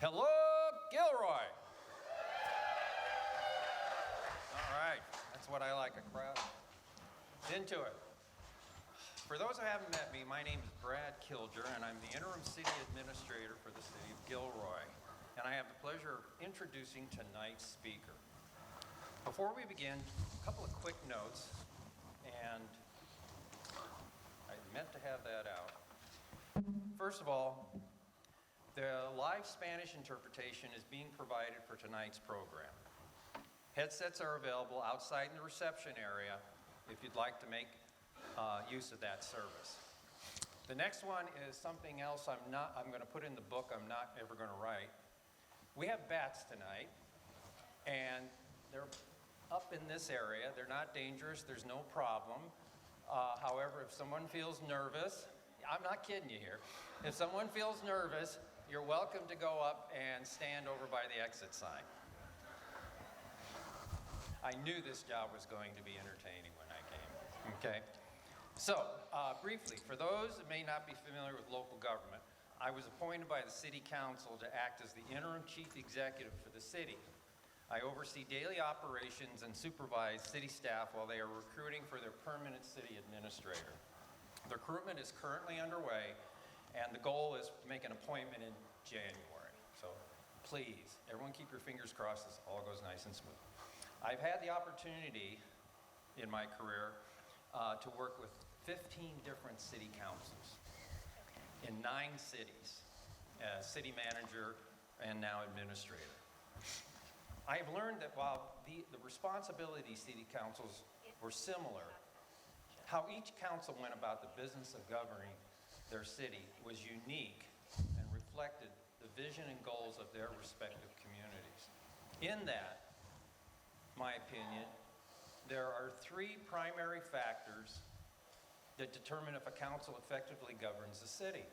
Hello, Gilroy. All right, that's what I like, a crowd. Into it. For those who haven't met me, my name is Brad Kilger, and I'm the interim city administrator for the city of Gilroy. And I have the pleasure of introducing tonight's speaker. Before we begin, a couple of quick notes, and I meant to have that out. First of all, the live Spanish interpretation is being provided for tonight's program. Headsets are available outside in the reception area if you'd like to make use of that service. The next one is something else I'm going to put in the book I'm not ever going to write. We have bats tonight, and they're up in this area. They're not dangerous. There's no problem. However, if someone feels nervous, I'm not kidding you here. If someone feels nervous, you're welcome to go up and stand over by the exit sign. I knew this job was going to be entertaining when I came, okay? So, briefly, for those that may not be familiar with local government, I was appointed by the City Council to act as the interim chief executive for the city. I oversee daily operations and supervise city staff while they are recruiting for their permanent city administrator. The recruitment is currently underway, and the goal is to make an appointment in January. So please, everyone keep your fingers crossed this all goes nice and smooth. I've had the opportunity in my career to work with 15 different city councils in 9 cities as city manager and now administrator. I have learned that while the responsibilities of city councils were similar, how each council went about the business of governing their city was unique and reflected the vision and goals of their respective communities. In that, my opinion, there are 3 primary factors that determine if a council effectively governs the city.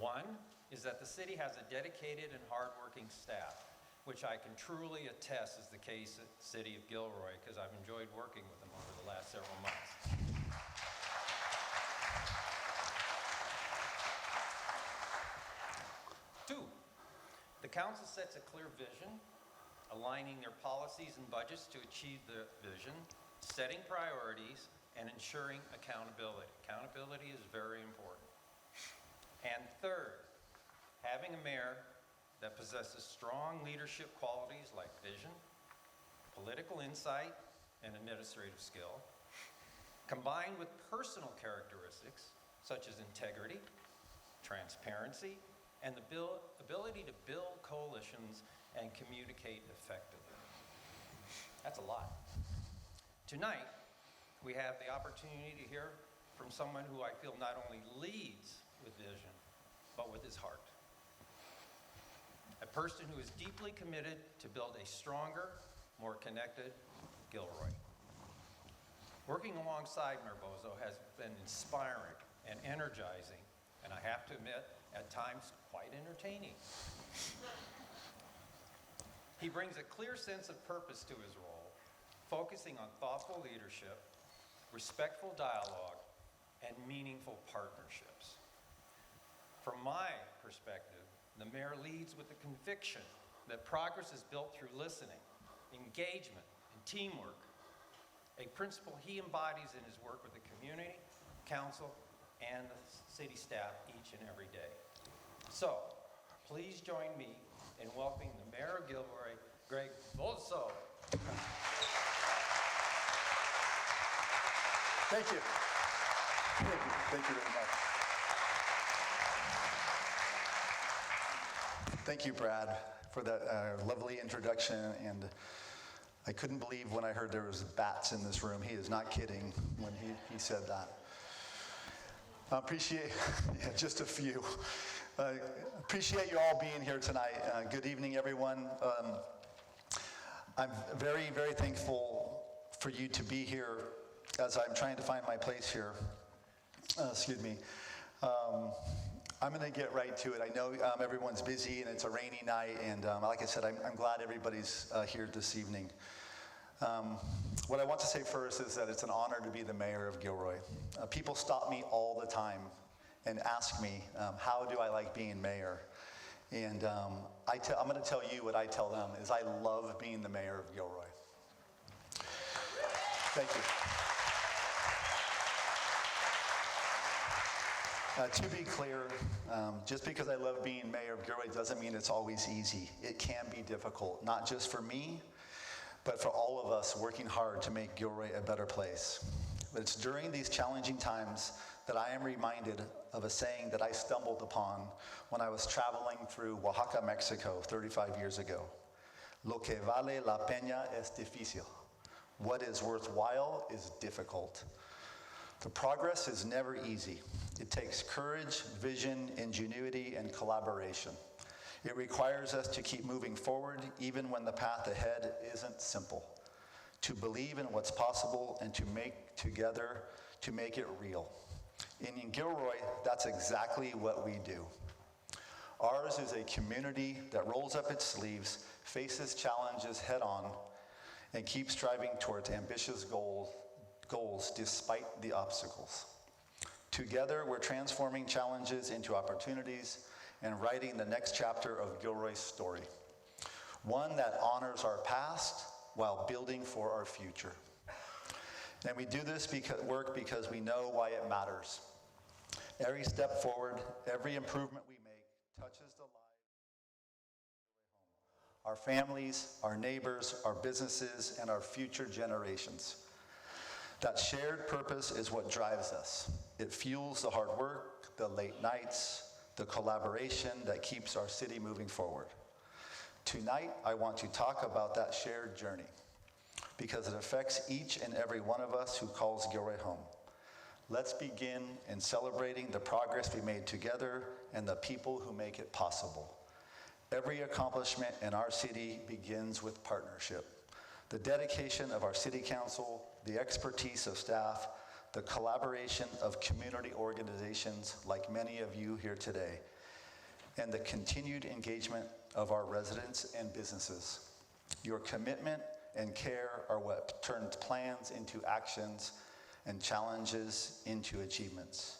One is that the city has a dedicated and hardworking staff, which I can truly attest is the case at the city of Gilroy, because I've enjoyed working with them over the last several months. 2, the council sets a clear vision, aligning their policies and budgets to achieve the vision, setting priorities, and ensuring accountability. Accountability is very important. And 3rd, having a mayor that possesses strong leadership qualities like vision, political insight, and administrative skill, combined with personal characteristics such as integrity, transparency, and the ability to build coalitions and communicate effectively. That's a lot. Tonight, we have the opportunity to hear from someone who I feel not only leads with vision, but with his heart. A person who is deeply committed to build a stronger, more connected Gilroy. Working alongside Mayor Bozzo has been inspiring and energizing, and I have to admit, at times quite entertaining. He brings a clear sense of purpose to his role, focusing on thoughtful leadership, respectful dialogue, and meaningful partnerships. From my perspective, the mayor leads with the conviction that progress is built through listening, engagement, and teamwork, a principle he embodies in his work with the community, council, and the city staff each and every day. So, please join me in welcoming the Mayor of Gilroy, Greg Bozzo. Thank you. Thank you very much. Thank you, Brad, for that lovely introduction. And I couldn't believe when I heard there was bats in this room. He is not kidding when he said that. I appreciate, just a few. Appreciate you all being here tonight. Good evening, everyone. I'm very, very thankful for you to be here as I'm trying to find my place here. Excuse me. I'm going to get right to it. I know everyone's busy and it's a rainy night, and like I said, I'm glad everybody's here this evening. What I want to say first is that it's an honor to be the mayor of Gilroy. People stop me all the time and ask me, how do I like being mayor? And I'm going to tell you what I tell them is I love being the mayor of Gilroy. Thank you. To be clear, just because I love being mayor of Gilroy doesn't mean it's always easy. It can be difficult, not just for me, but for all of us working hard to make Gilroy a better place. But it's during these challenging times that I am reminded of a saying that I stumbled upon when I was traveling through Oaxaca, Mexico 35 years ago. Lo que vale la pena es difícil. What is worthwhile is difficult. The progress is never easy. It takes courage, vision, ingenuity, and collaboration. It requires us to keep moving forward even when the path ahead isn't simple. To believe in what's possible and to make together to make it real. And in Gilroy, that's exactly what we do. Ours is a community that rolls up its sleeves, faces challenges head on, and keeps striving towards ambitious goals despite the obstacles. Together, we're transforming challenges into opportunities and writing the next chapter of Gilroy's story. One that honors our past while building for our future. And we do this work because we know why it matters. Every step forward, every improvement we make touches the lives of our families, our neighbors, our businesses, and our future generations. That shared purpose is what drives us. It fuels the hard work, the late nights, the collaboration that keeps our city moving forward. Tonight, I want to talk about that shared journey because it affects each and every one of us who calls Gilroy home. Let's begin in celebrating the progress we made together and the people who make it possible. Every accomplishment in our city begins with partnership. The dedication of our city council, the expertise of staff, the collaboration of community organizations like many of you here today, and the continued engagement of our residents and businesses. Your commitment and care are what turns plans into actions and challenges into achievements.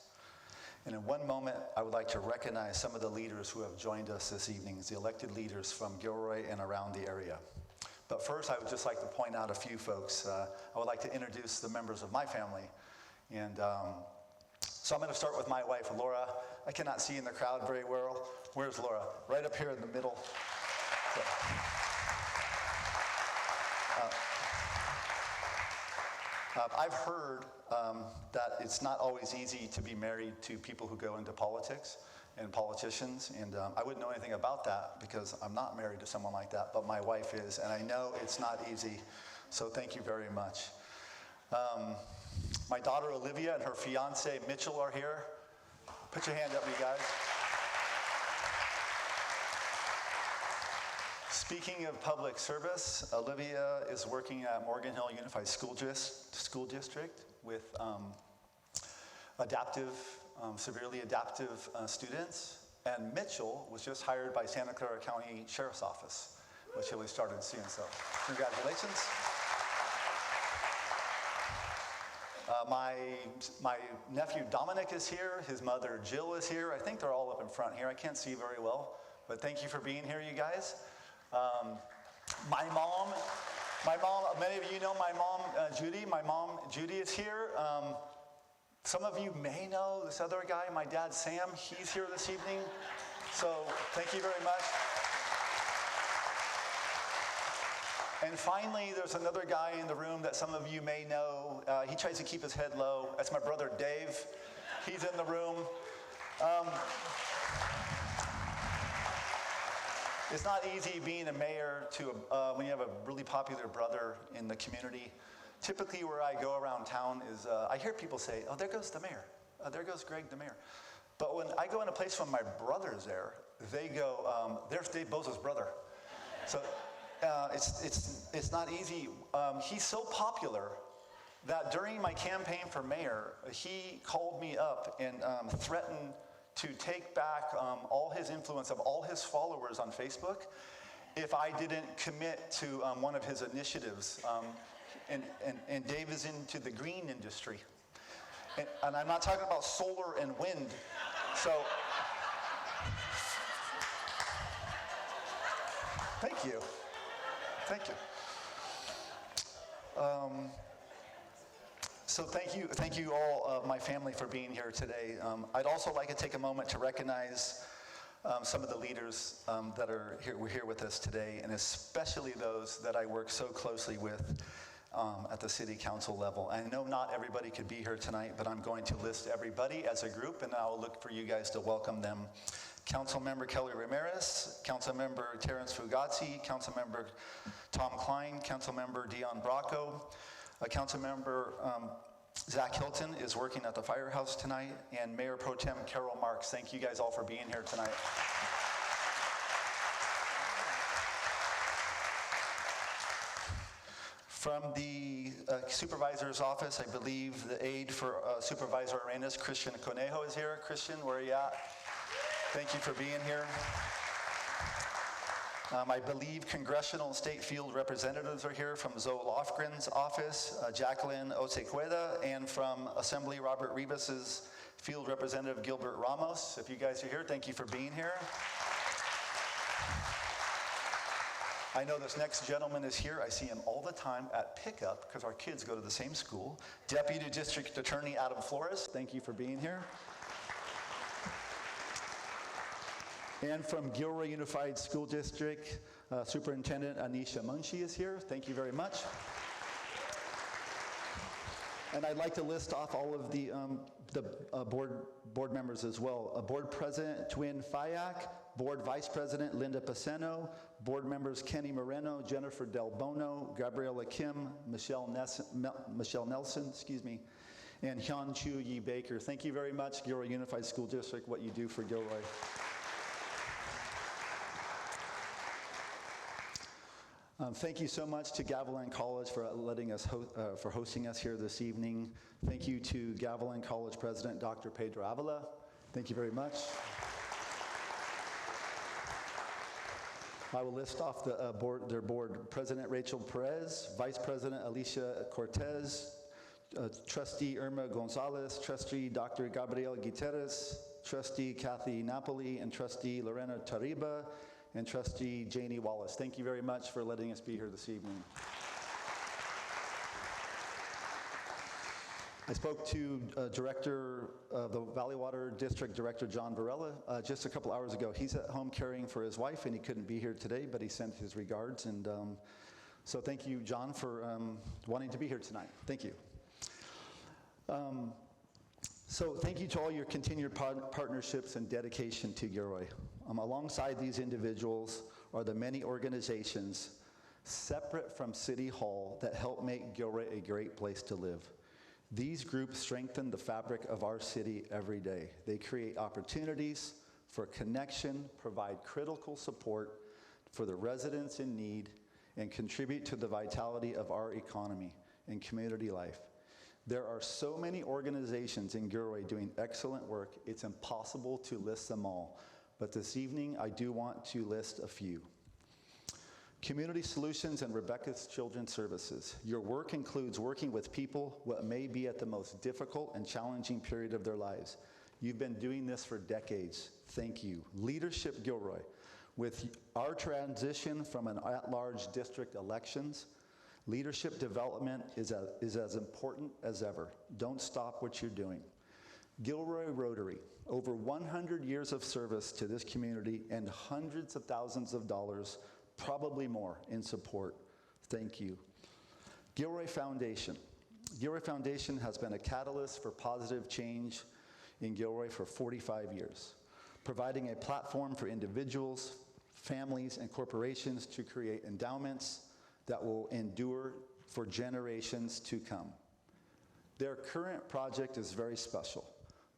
And in one moment, I would like to recognize some of the leaders who have joined us this evening, the elected leaders from Gilroy and around the area. But first, I would just like to point out a few folks. I would like to introduce the members of my family. And so I'm going to start with my wife, Laura. I cannot see in the crowd very well. Where's Laura? Right up here in the middle. So, I've heard that it's not always easy to be married to people who go into politics and politicians, and I wouldn't know anything about that because I'm not married to someone like that, but my wife is, and I know it's not easy, so thank you very much. My daughter Olivia and her fiance Mitchell are here. Put your hand up, you guys. Speaking of public service, Olivia is working at Morgan Hill Unified School District with severely adaptive students. And Mitchell was just hired by Santa Clara County Sheriff's Office, which he'll be starting soon, so congratulations. My nephew Dominic is here, his mother Jill is here. I think they're all up in front here. I can't see very well, but thank you for being here, you guys. My mom, many of you know my mom, Judy. My mom, Judy, is here. Some of you may know this other guy, my dad, Sam. He's here this evening. So thank you very much. And finally, there's another guy in the room that some of you may know. He tries to keep his head low. That's my brother, Dave. He's in the room. It's not easy being a mayor when you have a really popular brother in the community. Typically where I go around town is, I hear people say, oh, there goes the mayor. There goes Greg, the mayor. But when I go in a place when my brother's there, they go, there's Dave Bozzo's brother. So it's not easy. He's so popular that during my campaign for mayor, he called me up and threatened to take back all his influence of all his followers on Facebook if I didn't commit to one of his initiatives. And Dave is into the green industry. And I'm not talking about solar and wind. So Thank you. Thank you. So thank you all, my family, for being here today. I'd also like to take a moment to recognize some of the leaders that are here with us today, and especially those that I work so closely with at the city council level. I know not everybody could be here tonight, but I'm going to list everybody as a group, and I'll look for you guys to welcome them. Councilmember Kelly Ramirez, Councilmember Terrence Fugazzi, Councilmember Tom Klein, Councilmember Dion Bracco, Councilmember Zach Hilton is working at the firehouse tonight, and Mayor Pro Tem Carol Marks. Thank you guys all for being here tonight. From the supervisor's office, I believe the aide for Supervisor Arenas, Christian Conejo, is here. Christian, where are you at? Thank you for being here. I believe congressional and state field representatives are here from Zoe Lofgren's office, Jacqueline Osequeda, and from Assembly Robert Rivas's field representative Gilbert Ramos. If you guys are here, thank you for being here. I know this next gentleman is here. I see him all the time at pickup because our kids go to the same school. Deputy District Attorney Adam Flores, thank you for being here. And from Gilroy Unified School District, Superintendent Anisha Munshi is here. Thank you very much. And I'd like to list off all of the board members as well. Board President Twin Fayak, Board Vice President Linda Paceno, Board members Kenny Moreno, Jennifer Del Bono, Gabriela Kim, Michelle Nelson, and Hyun Chu Yi Baker. Thank you very much, Gilroy Unified School District, what you do for Gilroy. Thank you so much to Gavilan College for letting us for hosting us here this evening. Thank you to Gavilan College President Dr. Pedro Avila. Thank you very much. I will list off their board. President Rachel Perez, Vice President Alicia Cortez, Trustee Irma Gonzalez, Trustee Dr. Gabriel Guiterres, Trustee Kathy Napoli, and Trustee Lorena Tariba, and Trustee Janie Wallace. Thank you very much for letting us be here this evening. I spoke to Director of the Valley Water District Director John Varela just a couple hours ago. He's at home caring for his wife, and he couldn't be here today, but he sent his regards. And so thank you, John, for wanting to be here tonight. Thank you. So thank you to all your continued partnerships and dedication to Gilroy. Alongside these individuals are the many organizations separate from City Hall that help make Gilroy a great place to live. These groups strengthen the fabric of our city every day. They create opportunities for connection, provide critical support for the residents in need, and contribute to the vitality of our economy and community life. There are so many organizations in Gilroy doing excellent work, it's impossible to list them all. But this evening, I do want to list a few. Community Solutions and Rebecca's Children's Services. Your work includes working with people what may be at the most difficult and challenging period of their lives. You've been doing this for decades. Thank you. Leadership Gilroy. With our transition from an at-large district elections, leadership development is as important as ever. Don't stop what you're doing. Gilroy Rotary, over 100 years of service to this community and hundreds of thousands of dollars, probably more, in support. Thank you. Gilroy Foundation. Gilroy Foundation has been a catalyst for positive change in Gilroy for 45 years, providing a platform for individuals, families, and corporations to create endowments that will endure for generations to come. Their current project is very special.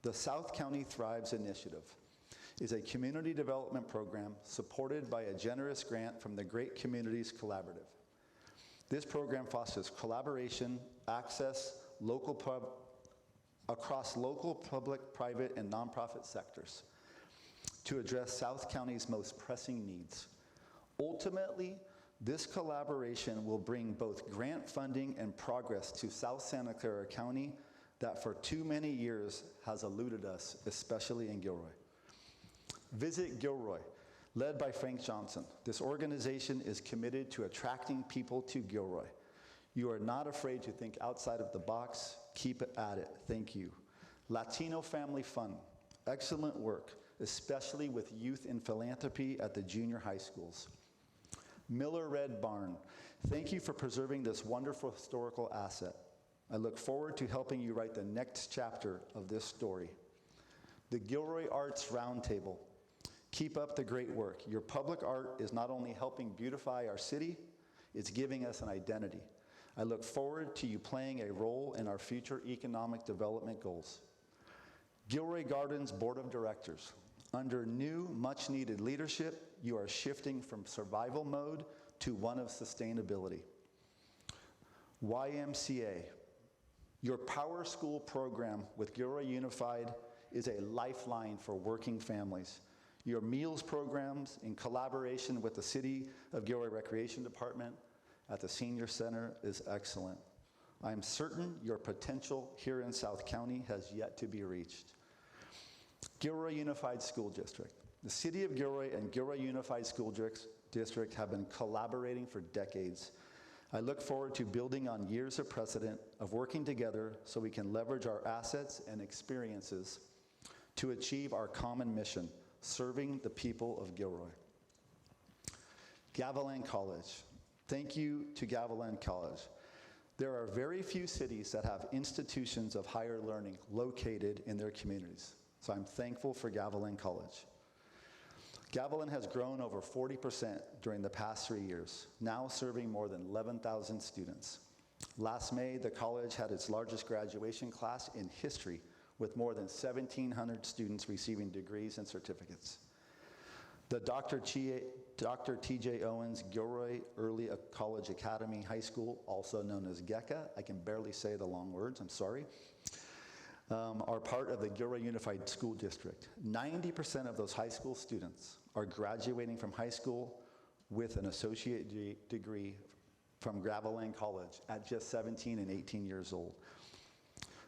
The South County Thrives Initiative is a community development program supported by a generous grant from the Great Communities Collaborative. This program fosters collaboration, access, across local, public, private, and nonprofit sectors to address South County's most pressing needs. Ultimately, this collaboration will bring both grant funding and progress to South Santa Clara County that for too many years has eluded us, especially in Gilroy. Visit Gilroy. Led by Frank Johnson, this organization is committed to attracting people to Gilroy. You are not afraid to think outside of the box. Keep at it. Thank you. Latino Family Fun. Excellent work, especially with youth in philanthropy at the junior high schools. Miller Red Barn. Thank you for preserving this wonderful historical asset. I look forward to helping you write the next chapter of this story. The Gilroy Arts Roundtable. Keep up the great work. Your public art is not only helping beautify our city, it's giving us an identity. I look forward to you playing a role in our future economic development goals. Gilroy Gardens Board of Directors. Under new, much-needed leadership, you are shifting from survival mode to one of sustainability. YMCA. Your Power School program with Gilroy Unified is a lifeline for working families. Your meals programs, in collaboration with the City of Gilroy Recreation Department at the Senior Center, is excellent. I am certain your potential here in South County has yet to be reached. Gilroy Unified School District. The City of Gilroy and Gilroy Unified School District have been collaborating for decades. I look forward to building on years of precedent of working together so we can leverage our assets and experiences to achieve our common mission, serving the people of Gilroy. Gavilan College. Thank you to Gavilan College. There are very few cities that have institutions of higher learning located in their communities, so I'm thankful for Gavilan College. Gavilan has grown over 40% during the past 3 years, now serving more than 11,000 students. Last May, the college had its largest graduation class in history, with more than 1,700 students receiving degrees and certificates. The Dr. T.J. Owens Gilroy Early College Academy High School, also known as GECA, I can barely say the long words, I'm sorry, are part of the Gilroy Unified School District. 90% of those high school students are graduating from high school with an associate degree from Gavilan College at just 17 and 18 years old.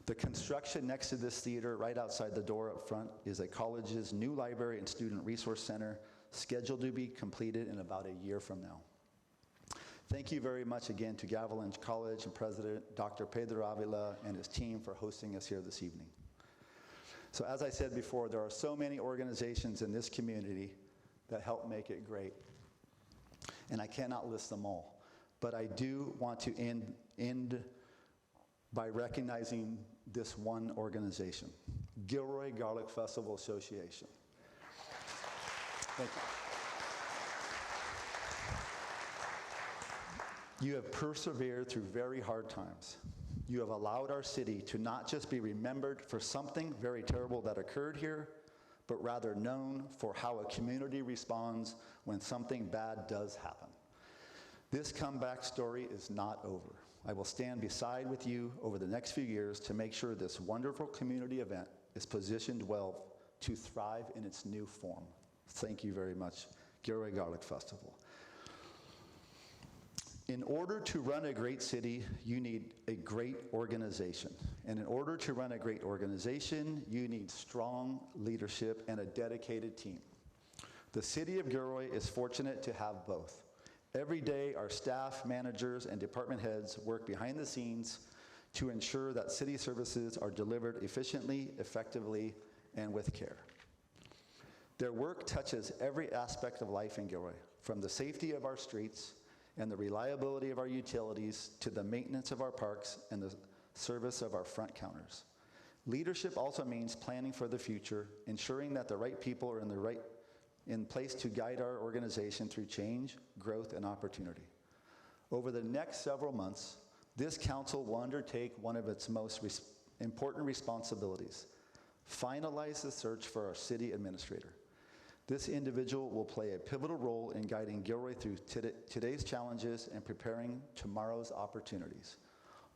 The construction next to this theater, right outside the door up front, is a college's new library and student resource center, scheduled to be completed in about a year from now. Thank you very much again to Gavilan College and President Dr. Pedro Avila and his team for hosting us here this evening. So as I said before, there are so many organizations in this community that help make it great, and I cannot list them all, but I do want to end by recognizing this one organization, Gilroy Garlic Festival Association. Thank you. You have persevered through very hard times. You have allowed our city to not just be remembered for something very terrible that occurred here, but rather known for how a community responds when something bad does happen. This comeback story is not over. I will stand beside with you over the next few years to make sure this wonderful community event is positioned well to thrive in its new form. Thank you very much, Gilroy Garlic Festival. In order to run a great city, you need a great organization. And in order to run a great organization, you need strong leadership and a dedicated team. The city of Gilroy is fortunate to have both. Every day, our staff, managers, and department heads work behind the scenes to ensure that city services are delivered efficiently, effectively, and with care. Their work touches every aspect of life in Gilroy, from the safety of our streets and the reliability of our utilities to the maintenance of our parks and the service of our front counters. Leadership also means planning for the future, ensuring that the right people are in place to guide our organization through change, growth, and opportunity. Over the next several months, this council will undertake one of its most important responsibilities: finalize the search for our city administrator. This individual will play a pivotal role in guiding Gilroy through today's challenges and preparing tomorrow's opportunities,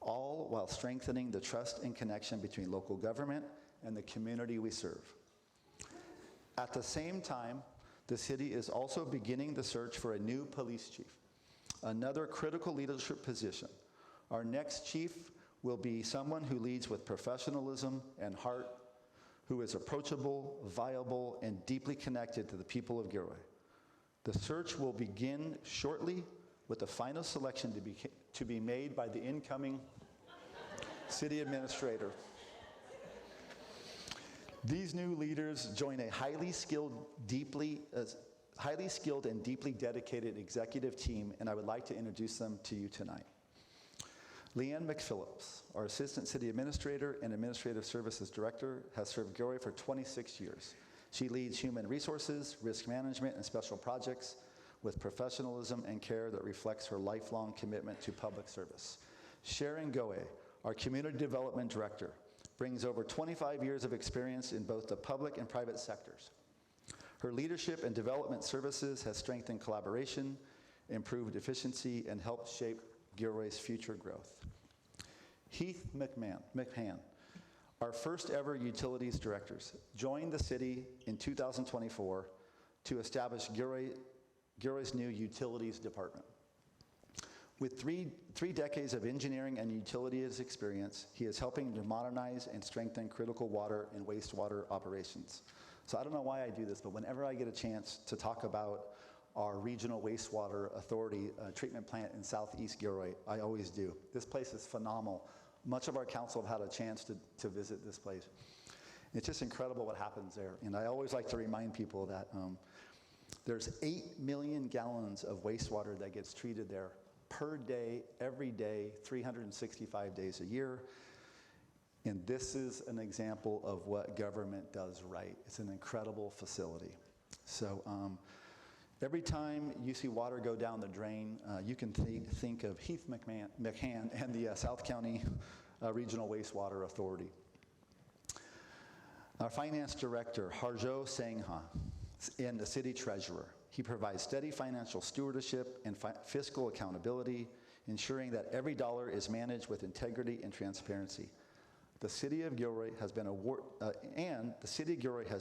all while strengthening the trust and connection between local government and the community we serve. At the same time, the city is also beginning the search for a new police chief, another critical leadership position. Our next chief will be someone who leads with professionalism and heart, who is approachable, viable, and deeply connected to the people of Gilroy, The search will begin shortly with the final selection to be made by the incoming city administrator. These new leaders join a highly skilled and deeply dedicated executive team, and I would like to introduce them to you tonight. Leanne McPhillips, our Assistant City Administrator and Administrative Services Director, has served Gilroy for 26 years. She leads human resources, risk management, and special projects with professionalism and care that reflects her lifelong commitment to public service. Sharon Goe, our Community Development Director, brings over 25 years of experience in both the public and private sectors. Her leadership and development services has strengthened collaboration, improved efficiency, and helped shape Gilroy's future growth. Heath McMahon, our first ever utilities directors, joined the city in 2024 to establish Gilroy's new utilities department. With three decades of engineering and utilities experience, he is helping to modernize and strengthen critical water and wastewater operations. So I don't know why I do this, but whenever I get a chance to talk about our regional wastewater authority treatment plant in southeast Gilroy, I always do. This place is phenomenal. Much of our council have had a chance to visit this place. It's just incredible what happens there. And I always like to remind people that there's 8 million gallons of wastewater that gets treated there per day, every day, 365 days a year. And this is an example of what government does right. It's an incredible facility. So every time you see water go down the drain, you can think of Heath McMahon and the South County Regional Wastewater Authority. Our finance director, Harjo Sangha, and the city treasurer. He provides steady financial stewardship and fiscal accountability, ensuring that every dollar is managed with integrity and transparency. The City of Gilroy has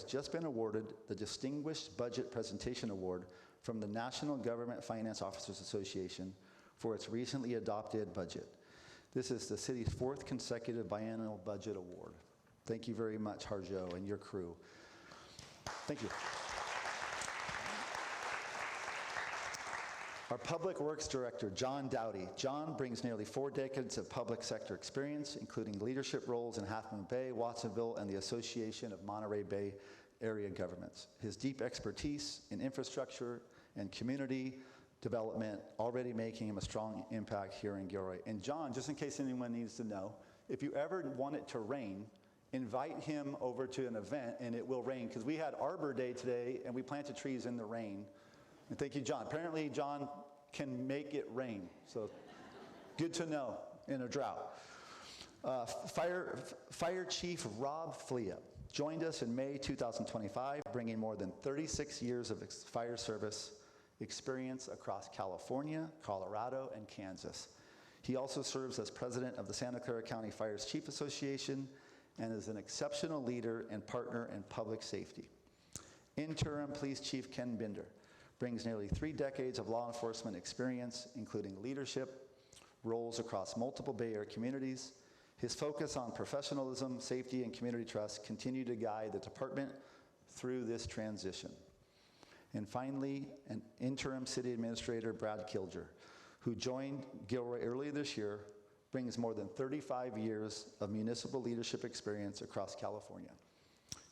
just been awarded the Distinguished Budget Presentation Award from the National Government Finance Officers Association for its recently adopted budget. This is the city's 4th consecutive biennial budget award. Thank you very much, Harjo, and your crew. Thank you. Our Public Works Director, John Dowdy. John brings nearly 4 decades of public sector experience, including leadership roles in Half Moon Bay, Watsonville, and the Association of Monterey Bay Area Governments. His deep expertise in infrastructure and community development already making him a strong impact here in Gilroy. And John, just in case anyone needs to know, if you ever want it to rain, invite him over to an event and it will rain, because we had Arbor Day today and we planted trees in the rain. And thank you, John. Apparently, John can make it rain. So good to know in a drought. Fire Chief Rob Flea joined us in May 2025, bringing more than 36 years of fire service experience across California, Colorado, and Kansas. He also serves as president of the Santa Clara County Fires Chief Association and is an exceptional leader and partner in public safety. Interim Police Chief Ken Binder brings nearly 3 decades of law enforcement experience, including leadership roles across multiple Bay Area communities. His focus on professionalism, safety, and community trust continue to guide the department through this transition. And finally, an interim city administrator, Brad Kilger, who joined Gilroy earlier this year, brings more than 35 years of municipal leadership experience across California.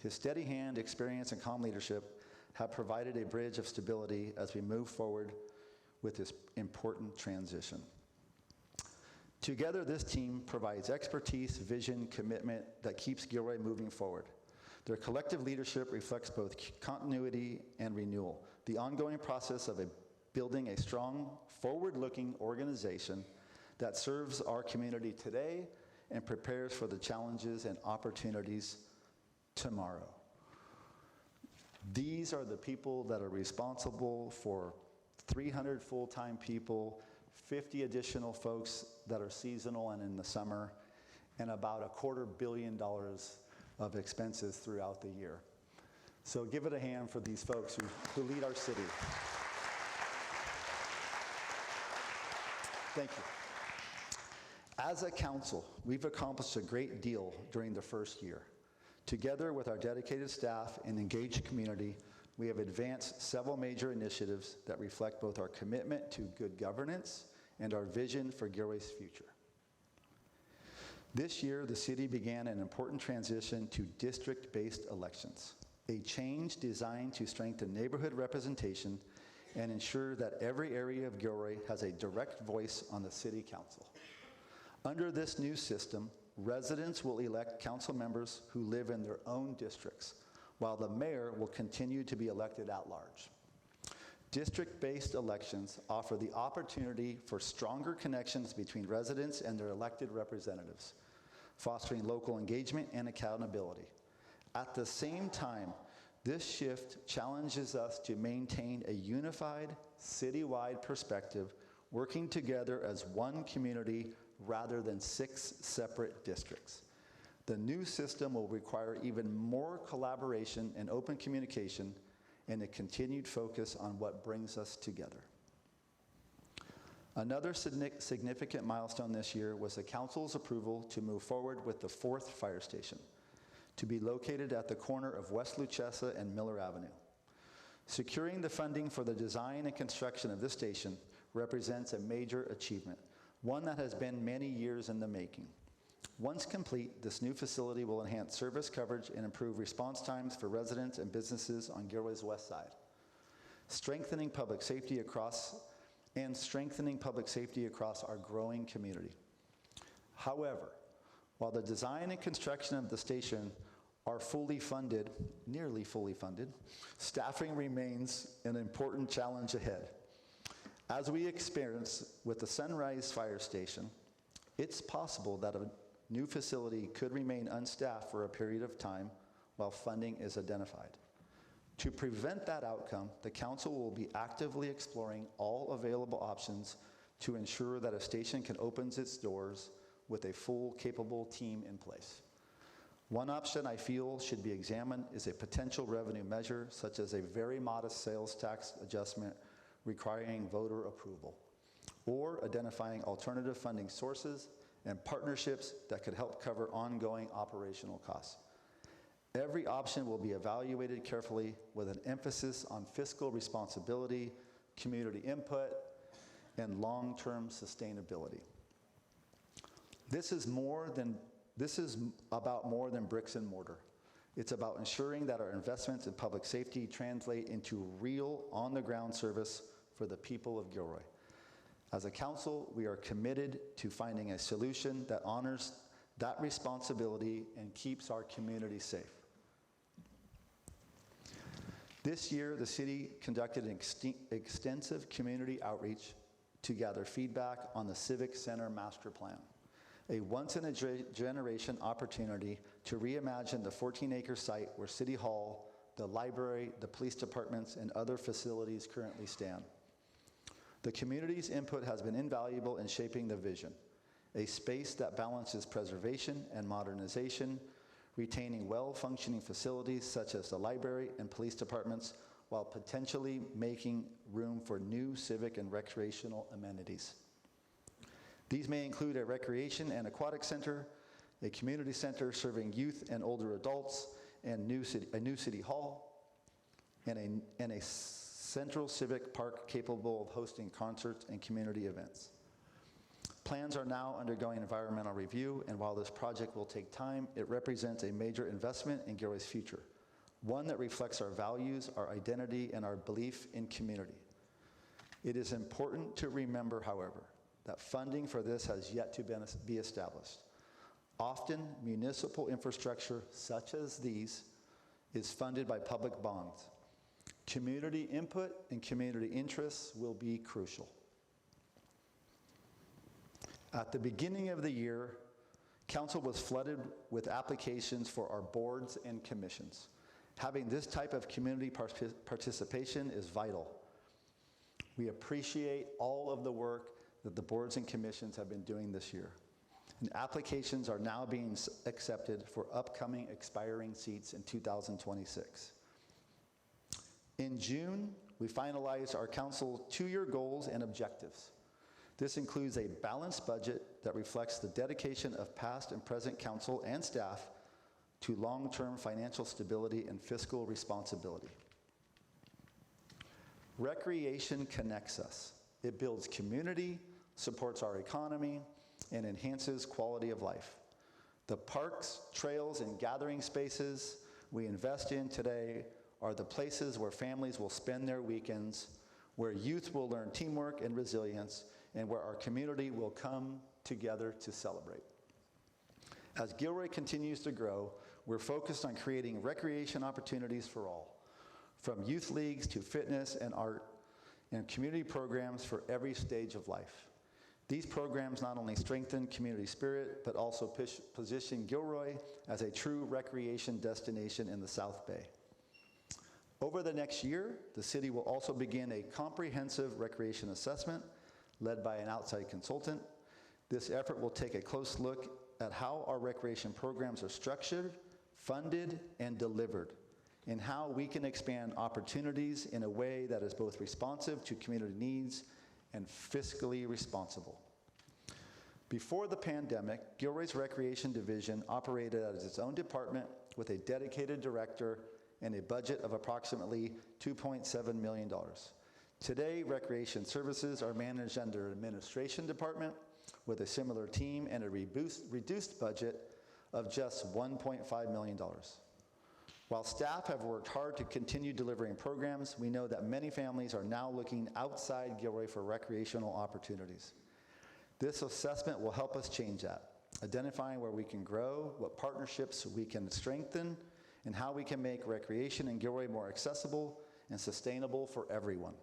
His steady hand, experience, and calm leadership have provided a bridge of stability as we move forward with this important transition. Together, this team provides expertise, vision, commitment that keeps Gilroy moving forward. Their collective leadership reflects both continuity and renewal, the ongoing process of building a strong, forward-looking organization that serves our community today and prepares for the challenges and opportunities tomorrow. These are the people that are responsible for 300 full-time people, 50 additional folks that are seasonal and in the summer, and about $250 million of expenses throughout the year. So give it a hand for these folks who lead our city. Thank you. As a council, we've accomplished a great deal during the first year. Together with our dedicated staff and engaged community, we have advanced several major initiatives that reflect both our commitment to good governance and our vision for Gilroy's future. This year, the city began an important transition to district-based elections, a change designed to strengthen neighborhood representation and ensure that every area of Gilroy has a direct voice on the city council. Under this new system, residents will elect council members who live in their own districts, while the mayor will continue to be elected at large. District-based elections offer the opportunity for stronger connections between residents and their elected representatives, fostering local engagement and accountability. At the same time, this shift challenges us to maintain a unified, citywide perspective, working together as one community rather than 6 separate districts. The new system will require even more collaboration and open communication and a continued focus on what brings us together. Another significant milestone this year was the council's approval to move forward with the 4th fire station, to be located at the corner of West Luchessa and Miller Avenue. Securing the funding for the design and construction of this station represents a major achievement, one that has been many years in the making. Once complete, this new facility will enhance service coverage and improve response times for residents and businesses on Gilroy's west side, strengthening public safety across our growing community. However, while the design and construction of the station are fully funded, nearly fully funded, staffing remains an important challenge ahead. As we experience with the Sunrise Fire Station, it's possible that a new facility could remain unstaffed for a period of time while funding is identified. To prevent that outcome, the council will be actively exploring all available options to ensure that a station can open its doors with a full, capable team in place. One option I feel should be examined is a potential revenue measure, such as a very modest sales tax adjustment requiring voter approval, or identifying alternative funding sources and partnerships that could help cover ongoing operational costs. Every option will be evaluated carefully with an emphasis on fiscal responsibility, community input, and long-term sustainability. This is about more than bricks and mortar. It's about ensuring that our investments in public safety translate into real on-the-ground service for the people of Gilroy. As a council, we are committed to finding a solution that honors that responsibility and keeps our community safe. This year, the city conducted an extensive community outreach to gather feedback on the Civic Center Master Plan, a once-in-a-generation opportunity to reimagine the 14-acre site where City Hall, the library, the police departments, and other facilities currently stand. The community's input has been invaluable in shaping the vision, a space that balances preservation and modernization, retaining well-functioning facilities such as the library and police departments, while potentially making room for new civic and recreational amenities. These may include a recreation and aquatic center, a community center serving youth and older adults, and a new city hall, and a central civic park capable of hosting concerts and community events. Plans are now undergoing environmental review, and while this project will take time, it represents a major investment in Gilroy's future, one that reflects our values, our identity, and our belief in community. It is important to remember, however, that funding for this has yet to be established. Often, municipal infrastructure such as these is funded by public bonds. Community input and community interests will be crucial. At the beginning of the year, Council was flooded with applications for our boards and commissions. Having this type of community participation is vital. We appreciate all of the work that the boards and commissions have been doing this year. And applications are now being accepted for upcoming expiring seats in 2026. In June, we finalized our council's 2-year goals and objectives. This includes a balanced budget that reflects the dedication of past and present council and staff to long-term financial stability and fiscal responsibility. Recreation connects us. It builds community, supports our economy, and enhances quality of life. The parks, trails, and gathering spaces we invest in today are the places where families will spend their weekends, where youth will learn teamwork and resilience, and where our community will come together to celebrate. As Gilroy continues to grow, we're focused on creating recreation opportunities for all, from youth leagues to fitness and art, and community programs for every stage of life. These programs not only strengthen community spirit, but also position Gilroy as a true recreation destination in the South Bay. Over the next year, the city will also begin a comprehensive recreation assessment led by an outside consultant. This effort will take a close look at how our recreation programs are structured, funded, and delivered, and how we can expand opportunities in a way that is both responsive to community needs and fiscally responsible. Before the pandemic, Gilroy's Recreation Division operated as its own department with a dedicated director and a budget of approximately $2.7 million. Today, recreation services are managed under an administration department with a similar team and a reduced budget of just $1.5 million. While staff have worked hard to continue delivering programs, we know that many families are now looking outside Gilroy for recreational opportunities. This assessment will help us change that, identifying where we can grow, what partnerships we can strengthen, and how we can make recreation in Gilroy more accessible and sustainable for everyone.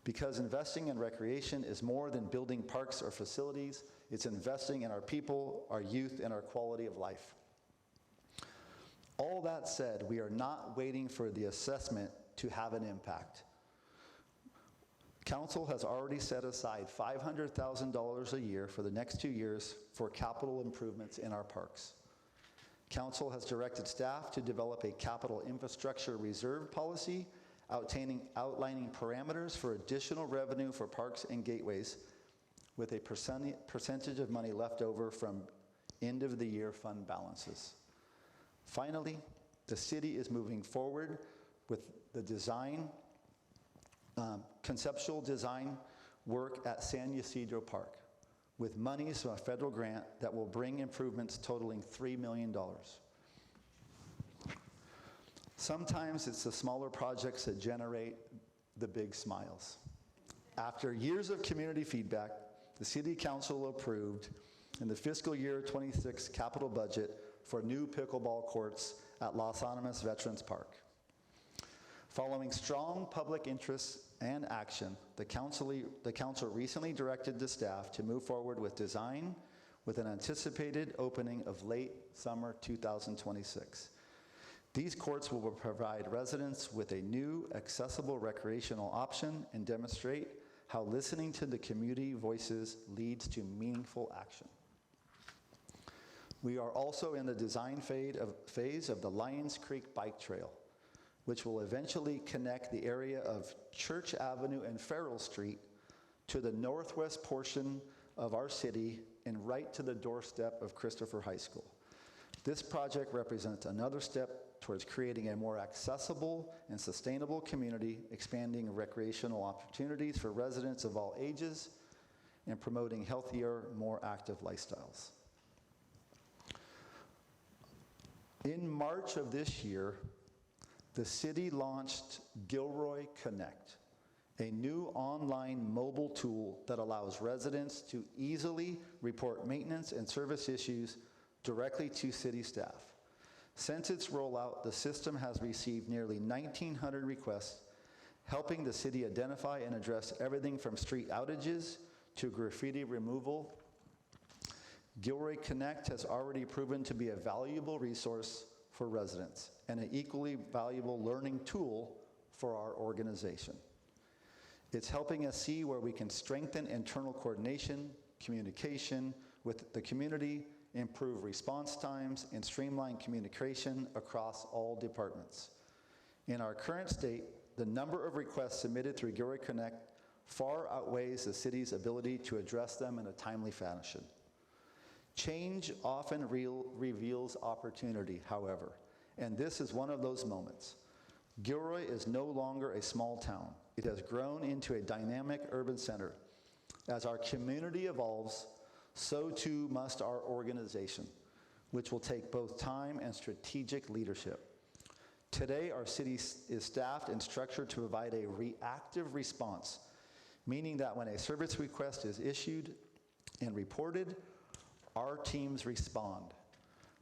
Because investing in recreation is more than building parks or facilities, it's investing in our people, our youth, and our quality of life. All that said, we are not waiting for the assessment to have an impact. Council has already set aside $500,000 a year for the next 2 years for capital improvements in our parks. Council has directed staff to develop a capital infrastructure reserve policy outlining parameters for additional revenue for parks and gateways with a percentage of money left over from end of the year fund balances. Finally, the city is moving forward with the conceptual design work at San Ysidro Park with monies from a federal grant that will bring improvements totaling $3 million. Sometimes it's the smaller projects that generate the big smiles. After years of community feedback, the City Council approved in the fiscal year 26 capital budget for new pickleball courts at Los Alamos Veterans Park. Following strong public interest and action, the council recently directed the staff to move forward with design with an anticipated opening of late summer 2026. These courts will provide residents with a new accessible recreational option and demonstrate how listening to the community voices leads to meaningful action. We are also in the design phase of the Lions Creek Bike Trail, which will eventually connect the area of Church Avenue and Farrell Street to the northwest portion of our city and right to the doorstep of Christopher High School. This project represents another step towards creating a more accessible and sustainable community, expanding recreational opportunities for residents of all ages, and promoting healthier, more active lifestyles. In March of this year, the city launched Gilroy Connect, a new online mobile tool that allows residents to easily report maintenance and service issues directly to city staff. Since its rollout, the system has received nearly 1,900 requests, helping the city identify and address everything from street outages to graffiti removal. Gilroy Connect has already proven to be a valuable resource for residents and an equally valuable learning tool for our organization. It's helping us see where we can strengthen internal coordination, communication with the community, improve response times, and streamline communication across all departments. In our current state, the number of requests submitted through Gilroy Connect far outweighs the city's ability to address them in a timely fashion. Change often reveals opportunity, however, and this is one of those moments. Gilroy is no longer a small town. It has grown into a dynamic urban center. As our community evolves, so too must our organization, which will take both time and strategic leadership. Today, our city is staffed and structured to provide a reactive response, meaning that when a service request is issued and reported, our teams respond.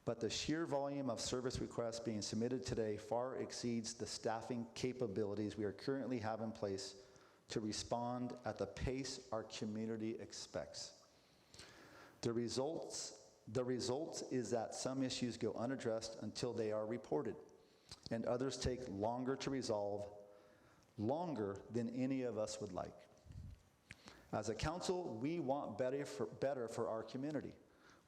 But the sheer volume of service requests being submitted today far exceeds the staffing capabilities we are currently have in place to respond at the pace our community expects. The result is that some issues go unaddressed until they are reported, and others take longer to resolve, longer than any of us would like. As a council, we want better for our community.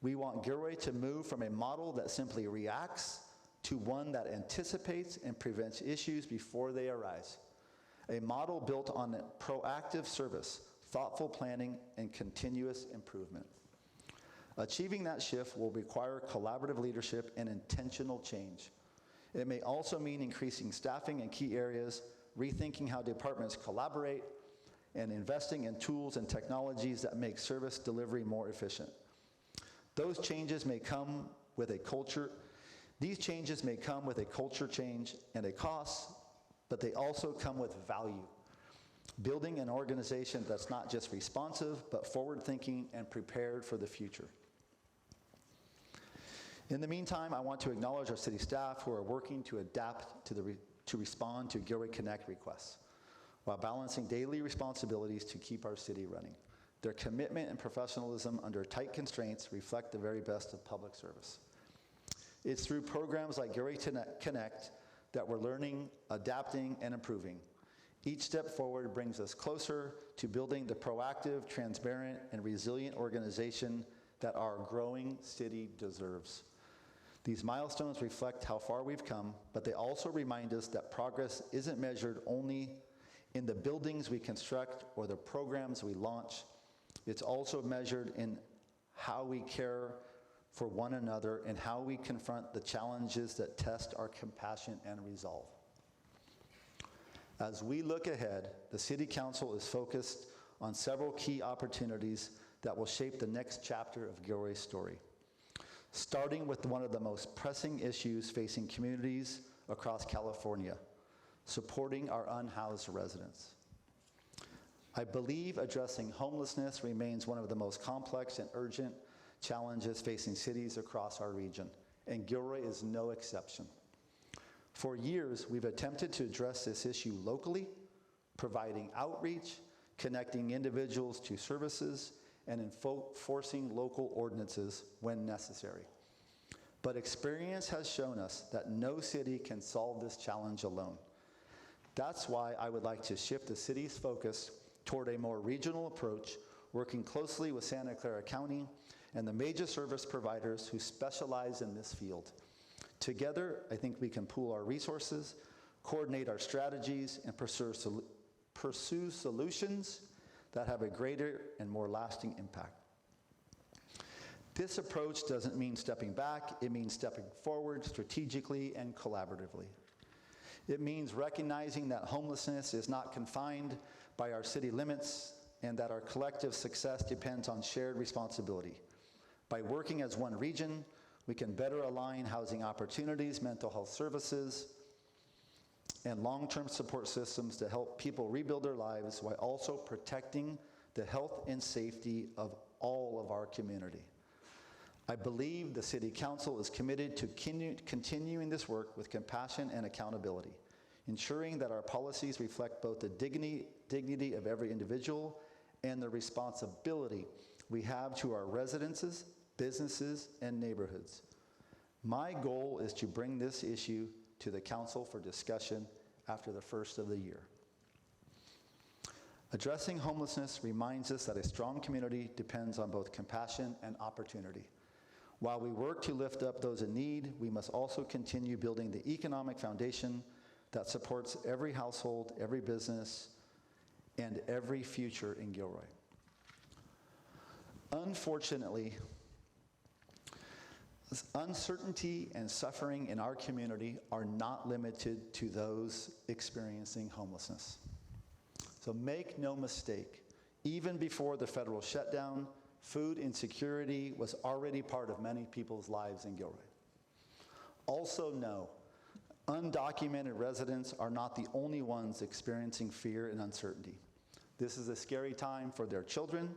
We want Gilroy to move from a model that simply reacts to one that anticipates and prevents issues before they arise. A model built on proactive service, thoughtful planning, and continuous improvement. Achieving that shift will require collaborative leadership and intentional change. It may also mean increasing staffing in key areas, rethinking how departments collaborate, and investing in tools and technologies that make service delivery more efficient. These changes may come with a culture change and a cost, but they also come with value. Building an organization that's not just responsive, but forward-thinking and prepared for the future. In the meantime, I want to acknowledge our city staff who are working to adapt to respond to Gilroy Connect requests, while balancing daily responsibilities to keep our city running. Their commitment and professionalism under tight constraints reflect the very best of public service. It's through programs like Gilroy Connect that we're learning, adapting, and improving. Each step forward brings us closer to building the proactive, transparent, and resilient organization that our growing city deserves. These milestones reflect how far we've come, but they also remind us that progress isn't measured only in the buildings we construct or the programs we launch. It's also measured in how we care for one another and how we confront the challenges that test our compassion and resolve. As we look ahead, the City Council is focused on several key opportunities that will shape the next chapter of Gilroy's story, starting with one of the most pressing issues facing communities across California, supporting our unhoused residents. I believe addressing homelessness remains one of the most complex and urgent challenges facing cities across our region, and Gilroy is no exception. For years, we've attempted to address this issue locally, providing outreach, connecting individuals to services, and enforcing local ordinances when necessary. But experience has shown us that no city can solve this challenge alone. That's why I would like to shift the city's focus toward a more regional approach, working closely with Santa Clara County and the major service providers who specialize in this field. Together, I think we can pool our resources, coordinate our strategies, and pursue solutions that have a greater and more lasting impact. This approach doesn't mean stepping back, it means stepping forward strategically and collaboratively. It means recognizing that homelessness is not confined by our city limits and that our collective success depends on shared responsibility. By working as one region, we can better align housing opportunities, mental health services, and long-term support systems to help people rebuild their lives while also protecting the health and safety of all of our community. I believe the City Council is committed to continuing this work with compassion and accountability, ensuring that our policies reflect both the dignity of every individual and the responsibility we have to our residences, businesses, and neighborhoods. My goal is to bring this issue to the Council for discussion after the first of the year. Addressing homelessness reminds us that a strong community depends on both compassion and opportunity. While we work to lift up those in need, we must also continue building the economic foundation that supports every household, every business, and every future in Gilroy. Unfortunately, uncertainty and suffering in our community are not limited to those experiencing homelessness. So make no mistake, even before the federal shutdown, food insecurity was already part of many people's lives in Gilroy. Also know, undocumented residents are not the only ones experiencing fear and uncertainty. This is a scary time for their children,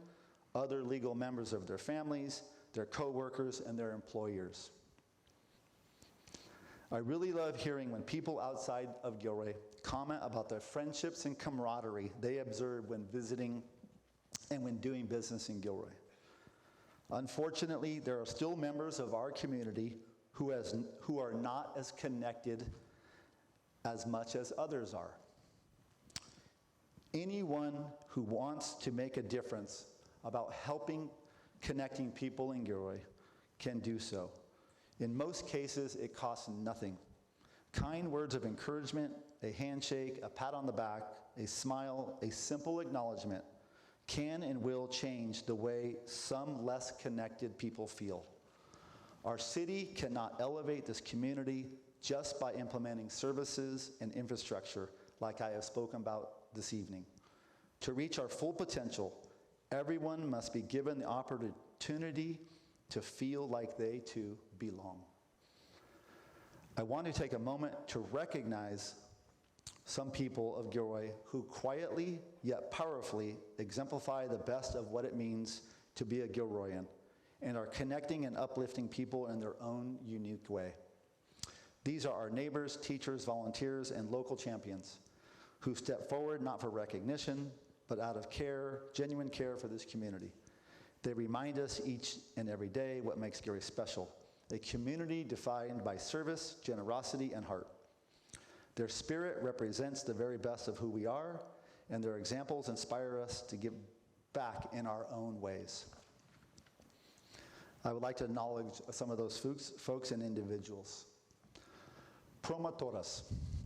other legal members of their families, their co-workers, and their employers. I really love hearing when people outside of Gilroy comment about the friendships and camaraderie they observe when visiting and when doing business in Gilroy. Unfortunately, there are still members of our community who are not as connected as much as others are. Anyone who wants to make a difference about connecting people in Gilroy can do so. In most cases, it costs nothing. Kind words of encouragement, a handshake, a pat on the back, a smile, a simple acknowledgement can and will change the way some less connected people feel. Our city cannot elevate this community just by implementing services and infrastructure like I have spoken about this evening. To reach our full potential, everyone must be given the opportunity to feel like they too belong. I want to take a moment to recognize some people of Gilroy who quietly yet powerfully exemplify the best of what it means to be a Gilroyan and are connecting and uplifting people in their own unique way. These are our neighbors, teachers, volunteers, and local champions who step forward not for recognition, but out of care, genuine care for this community. They remind us each and every day what makes Gilroy special, a community defined by service, generosity, and heart. Their spirit represents the very best of who we are, and their examples inspire us to give back in our own ways. I would like to acknowledge some of those folks and individuals. Promotoras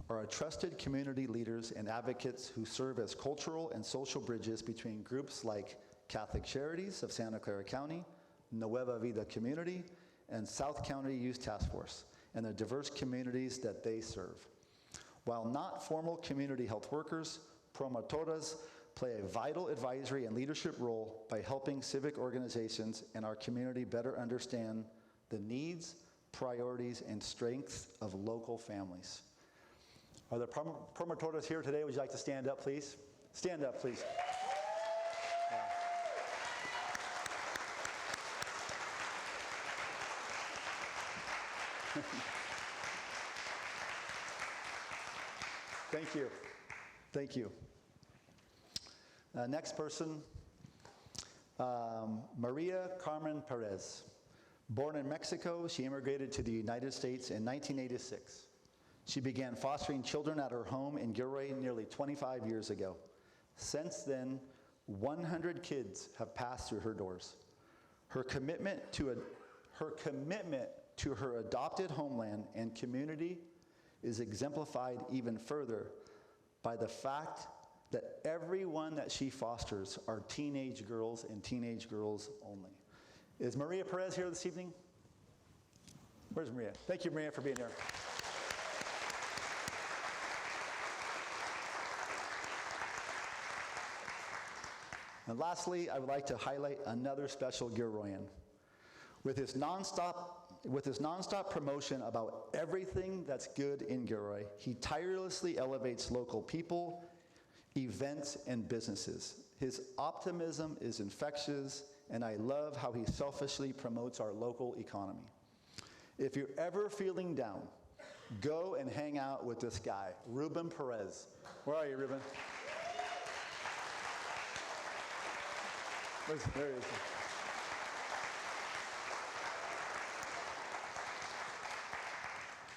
are our trusted community leaders and advocates who serve as cultural and social bridges between groups like Catholic Charities of Santa Clara County, Nueva Vida Community, and South County Youth Task Force, and the diverse communities that they serve. While not formal community health workers, promotoras play a vital advisory and leadership role by helping civic organizations in our community better understand the needs, priorities, and strengths of local families. Are there promotoras here today? Would you like to stand up, please? Stand up, please. Thank you. Thank you. Next person, Maria Carmen Perez. Born in Mexico, she immigrated to the United States in 1986. She began fostering children at her home in Gilroy nearly 25 years ago. Since then, 100 kids have passed through her doors. Her commitment to her adopted homeland and community is exemplified even further by the fact that everyone that she fosters are teenage girls and teenage girls only. Is Maria Perez here this evening? Where's Maria? Thank you, Maria, for being here. And lastly, I would like to highlight another special Gilroyan. With his nonstop promotion about everything that's good in Gilroy, he tirelessly elevates local people, events, and businesses. His optimism is infectious, and I love how he selfishly promotes our local economy. If you're ever feeling down, go and hang out with this guy, Ruben Perez. Where are you, Ruben? There he is.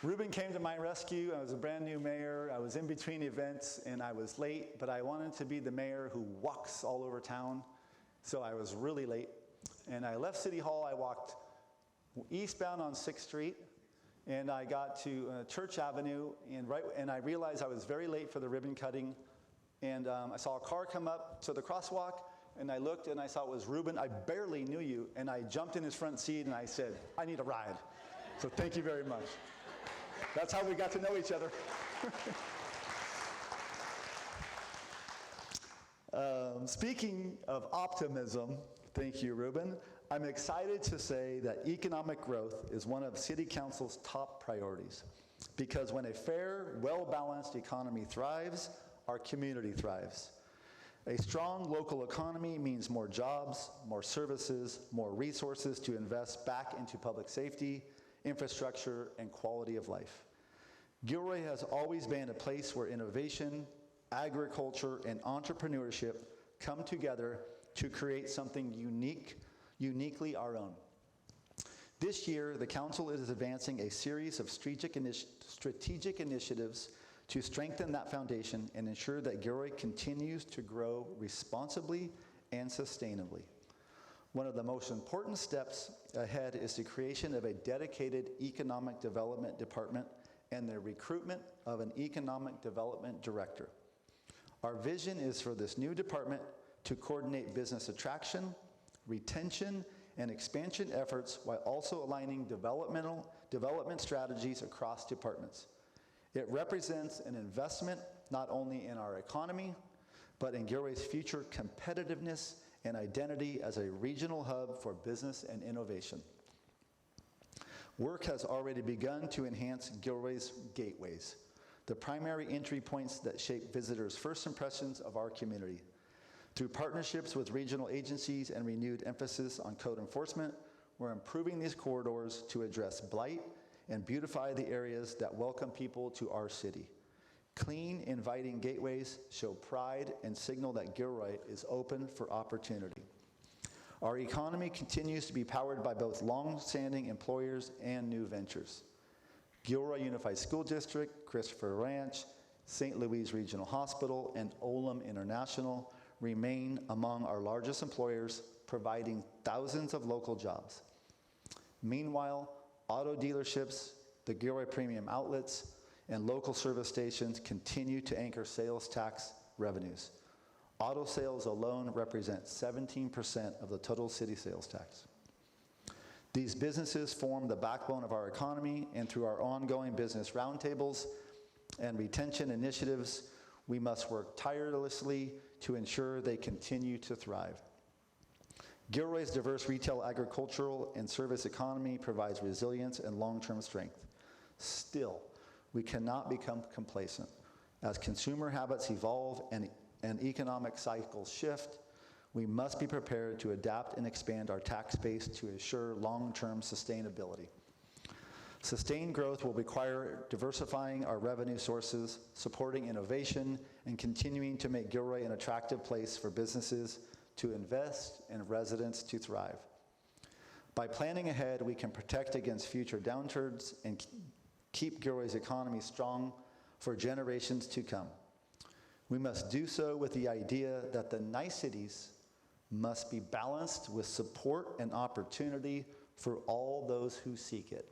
Ruben came to my rescue. I was a brand new mayor. I was in between events and I was late, but I wanted to be the mayor who walks all over town. So I was really late. And I left City Hall. I walked eastbound on 6th Street and I got to Church Avenue and I realized I was very late for the ribbon cutting. And I saw a car come up to the crosswalk and I looked and I saw it was Ruben. I barely knew you and I jumped in his front seat and I said, I need a ride. So thank you very much. That's how we got to know each other. Speaking of optimism, thank you, Ruben, I'm excited to say that economic growth is one of City Council's top priorities, because when a fair, well-balanced economy thrives, our community thrives. A strong local economy means more jobs, more services, more resources to invest back into public safety, infrastructure, and quality of life. Gilroy has always been a place where innovation, agriculture, and entrepreneurship come together to create something uniquely our own. This year, the Council is advancing a series of strategic initiatives to strengthen that foundation and ensure that Gilroy continues to grow responsibly and sustainably. One of the most important steps ahead is the creation of a dedicated economic development department and the recruitment of an economic development director. Our vision is for this new department to coordinate business attraction, retention, and expansion efforts while also aligning development strategies across departments. It represents an investment not only in our economy, but in Gilroy's future competitiveness and identity as a regional hub for business and innovation. Work has already begun to enhance Gilroy's gateways, the primary entry points that shape visitors' first impressions of our community. Through partnerships with regional agencies and renewed emphasis on code enforcement, we're improving these corridors to address blight and beautify the areas that welcome people to our city. Clean, inviting gateways show pride and signal that Gilroy is open for opportunity. Our economy continues to be powered by both long-standing employers and new ventures. Gilroy Unified School District, Christopher Ranch, St. Louis Regional Hospital, and Olam International remain among our largest employers, providing thousands of local jobs. Meanwhile, auto dealerships, the Gilroy Premium Outlets, and local service stations continue to anchor sales tax revenues. Auto sales alone represent 17% of the total city sales tax. These businesses form the backbone of our economy, and through our ongoing business roundtables and retention initiatives, we must work tirelessly to ensure they continue to thrive. Gilroy's diverse retail, agricultural, and service economy provides resilience and long-term strength. Still, we cannot become complacent. As consumer habits evolve and economic cycles shift, we must be prepared to adapt and expand our tax base to ensure long-term sustainability. Sustained growth will require diversifying our revenue sources, supporting innovation, and continuing to make Gilroy an attractive place for businesses to invest and residents to thrive. By planning ahead, we can protect against future downturns and keep Gilroy's economy strong for generations to come. We must do so with the idea that the niceties must be balanced with support and opportunity for all those who seek it.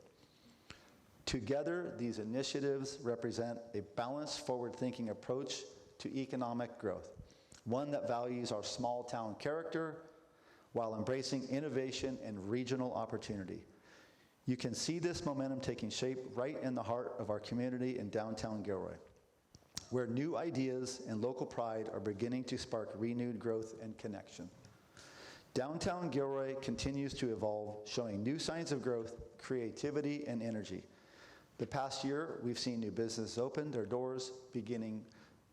Together, these initiatives represent a balanced, forward-thinking approach to economic growth, one that values our small-town character while embracing innovation and regional opportunity. You can see this momentum taking shape right in the heart of our community in downtown Gilroy, where new ideas and local pride are beginning to spark renewed growth and connection. Downtown Gilroy continues to evolve, showing new signs of growth, creativity, and energy. The past year, we've seen new businesses open their doors,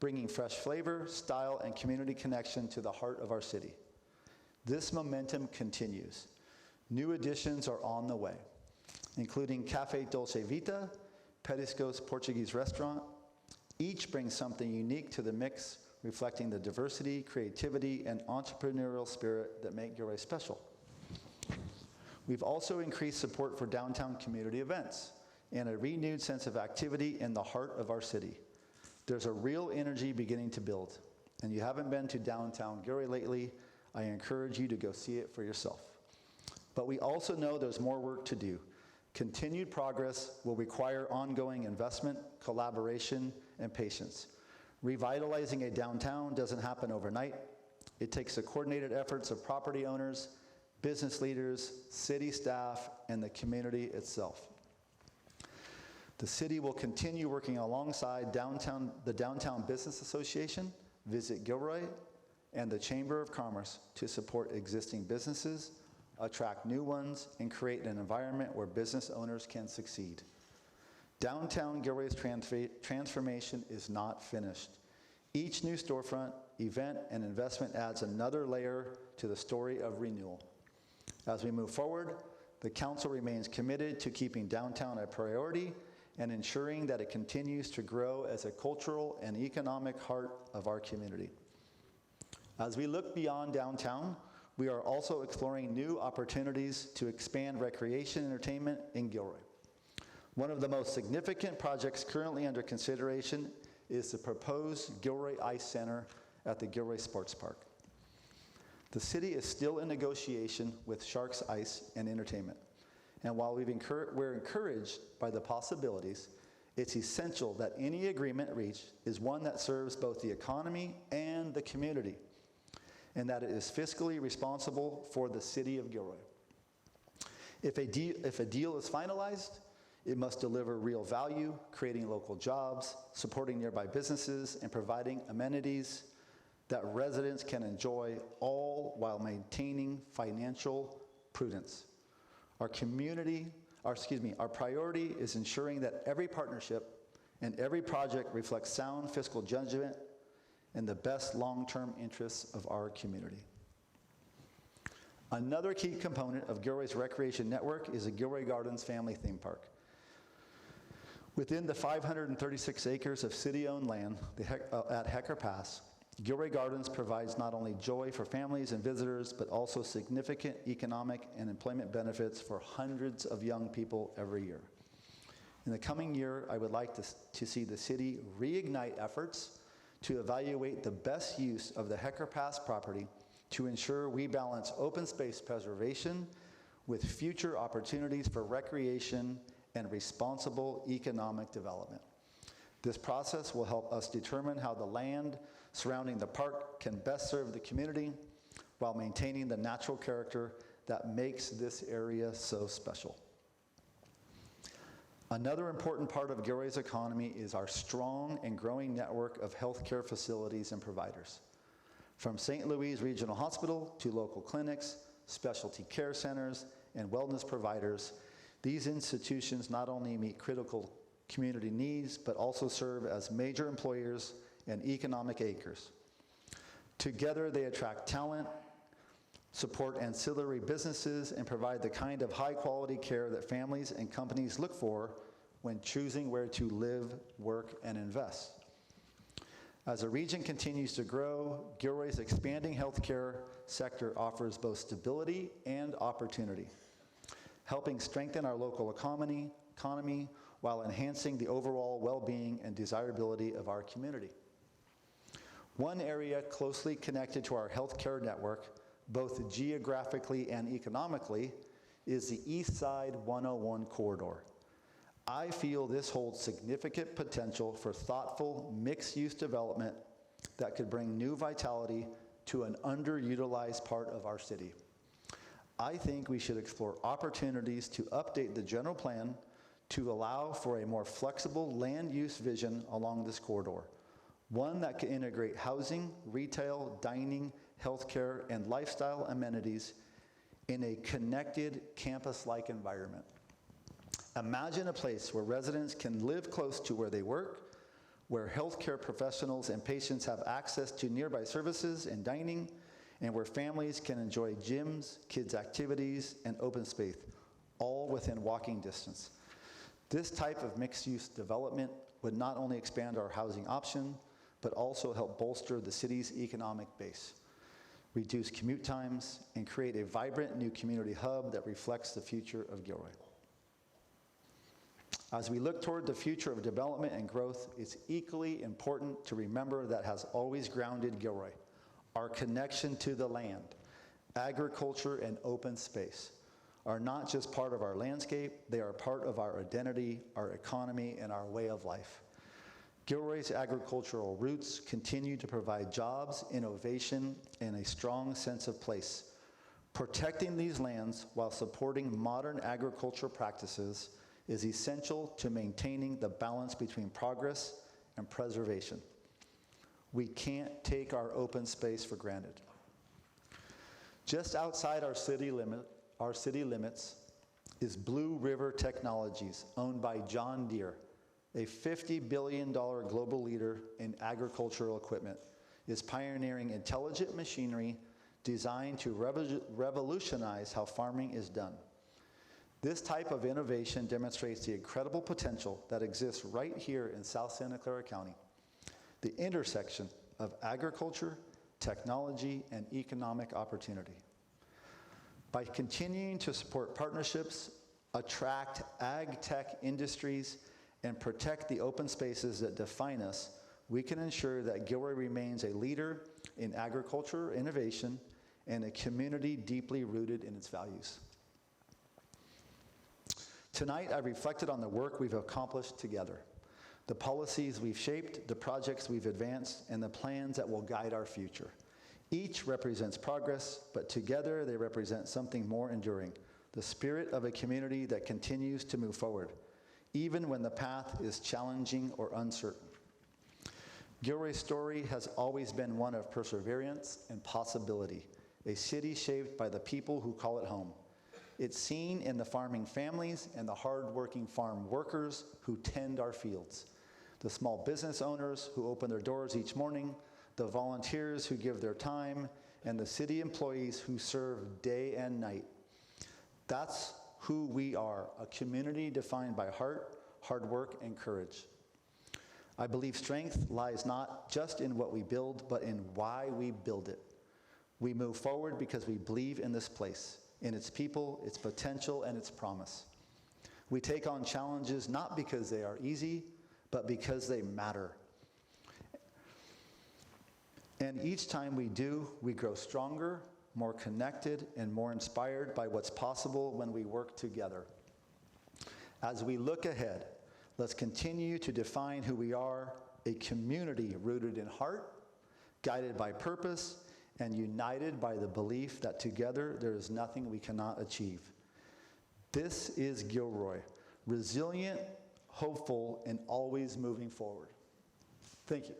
bringing fresh flavor, style, and community connection to the heart of our city. This momentum continues. New additions are on the way, including Cafe Dolce Vita, Petisco's Portuguese restaurant. Each brings something unique to the mix, reflecting the diversity, creativity, and entrepreneurial spirit that make Gilroy special. We've also increased support for downtown community events and a renewed sense of activity in the heart of our city. There's a real energy beginning to build, and you haven't been to downtown Gilroy lately, I encourage you to go see it for yourself. But we also know there's more work to do. Continued progress will require ongoing investment, collaboration, and patience. Revitalizing a downtown doesn't happen overnight. It takes the coordinated efforts of property owners, business leaders, city staff, and the community itself. The city will continue working alongside the Downtown Business Association, Visit Gilroy, and the Chamber of Commerce to support existing businesses, attract new ones, and create an environment where business owners can succeed. Downtown Gilroy's transformation is not finished. Each new storefront, event, and investment adds another layer to the story of renewal. As we move forward, the Council remains committed to keeping downtown a priority and ensuring that it continues to grow as a cultural and economic heart of our community. As we look beyond downtown, we are also exploring new opportunities to expand recreation and entertainment in Gilroy. One of the most significant projects currently under consideration is the proposed Gilroy Ice Center at the Gilroy Sports Park. The city is still in negotiation with Sharks Ice and Entertainment, and while we're encouraged by the possibilities, it's essential that any agreement reached is one that serves both the economy and the community, and that it is fiscally responsible for the city of Gilroy. If a deal is finalized, it must deliver real value, creating local jobs, supporting nearby businesses, and providing amenities that residents can enjoy, all while maintaining financial prudence. Our priority is ensuring that every partnership and every project reflects sound fiscal judgment and the best long-term interests of our community. Another key component of Gilroy's recreation network is the Gilroy Gardens Family Theme Park. Within the 536 acres of city-owned land at Hecker Pass, Gilroy Gardens provides not only joy for families and visitors, but also significant economic and employment benefits for hundreds of young people every year. In the coming year, I would like to see the city reignite efforts to evaluate the best use of the Hecker Pass property to ensure we balance open space preservation with future opportunities for recreation and responsible economic development. This process will help us determine how the land surrounding the park can best serve the community while maintaining the natural character that makes this area so special. Another important part of Gilroy's economy is our strong and growing network of healthcare facilities and providers. From St. Louis Regional Hospital to local clinics, specialty care centers, and wellness providers, these institutions not only meet critical community needs, but also serve as major employers and economic anchors. Together, they attract talent, support ancillary businesses, and provide the kind of high-quality care that families and companies look for when choosing where to live, work, and invest. As the region continues to grow, Gilroy's expanding healthcare sector offers both stability and opportunity, helping strengthen our local economy while enhancing the overall well-being and desirability of our community. One area closely connected to our healthcare network, both geographically and economically, is the East Side 101 corridor. I feel this holds significant potential for thoughtful mixed-use development that could bring new vitality to an underutilized part of our city. I think we should explore opportunities to update the general plan to allow for a more flexible land use vision along this corridor, one that can integrate housing, retail, dining, healthcare, and lifestyle amenities in a connected campus-like environment. Imagine a place where residents can live close to where they work, where healthcare professionals and patients have access to nearby services and dining, and where families can enjoy gyms, kids' activities, and open space, all within walking distance. This type of mixed-use development would not only expand our housing option, but also help bolster the city's economic base, reduce commute times, and create a vibrant new community hub that reflects the future of Gilroy. As we look toward the future of development and growth, it's equally important to remember that has always grounded Gilroy: our connection to the land. Agriculture and open space are not just part of our landscape, they are part of our identity, our economy, and our way of life. Gilroy's agricultural roots continue to provide jobs, innovation, and a strong sense of place. Protecting these lands while supporting modern agricultural practices is essential to maintaining the balance between progress and preservation. We can't take our open space for granted. Just outside our city limits is Blue River Technologies, owned by John Deere, a $50 billion global leader in agricultural equipment, is pioneering intelligent machinery designed to revolutionize how farming is done. This type of innovation demonstrates the incredible potential that exists right here in South Santa Clara County, the intersection of agriculture, technology, and economic opportunity. By continuing to support partnerships, attract ag tech industries, and protect the open spaces that define us, we can ensure that Gilroy remains a leader in agriculture innovation and a community deeply rooted in its values. Tonight, I reflected on the work we've accomplished together, the policies we've shaped, the projects we've advanced, and the plans that will guide our future. Each represents progress, but together they represent something more enduring, the spirit of a community that continues to move forward, even when the path is challenging or uncertain. Gilroy's story has always been one of perseverance and possibility, a city shaped by the people who call it home. It's seen in the farming families and the hard-working farm workers who tend our fields, the small business owners who open their doors each morning, the volunteers who give their time, and the city employees who serve day and night. That's who we are, a community defined by heart, hard work, and courage. I believe strength lies not just in what we build, but in why we build it. We move forward because we believe in this place, in its people, its potential, and its promise. We take on challenges not because they are easy, but because they matter. And each time we do, we grow stronger, more connected, and more inspired by what's possible when we work together. As we look ahead, let's continue to define who we are, a community rooted in heart, guided by purpose, and united by the belief that together there is nothing we cannot achieve. This is Gilroy, resilient, hopeful, and always moving forward. Thank you.